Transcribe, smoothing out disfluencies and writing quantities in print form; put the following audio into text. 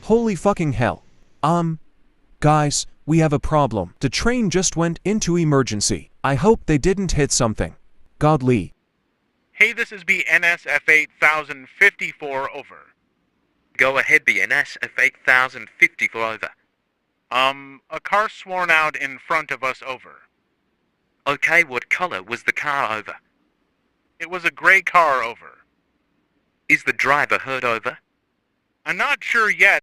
Holy fucking hell. Guys, we have a problem. The train just went into emergency. I hope they didn't hit something. Godly. Hey, this is BNSF 8054 over. Go ahead, BNSF 8054 over. A car sworn out in front of us over. Okay, what color was the car over? It was a gray car over. Is the driver hurt over? I'm not sure yet,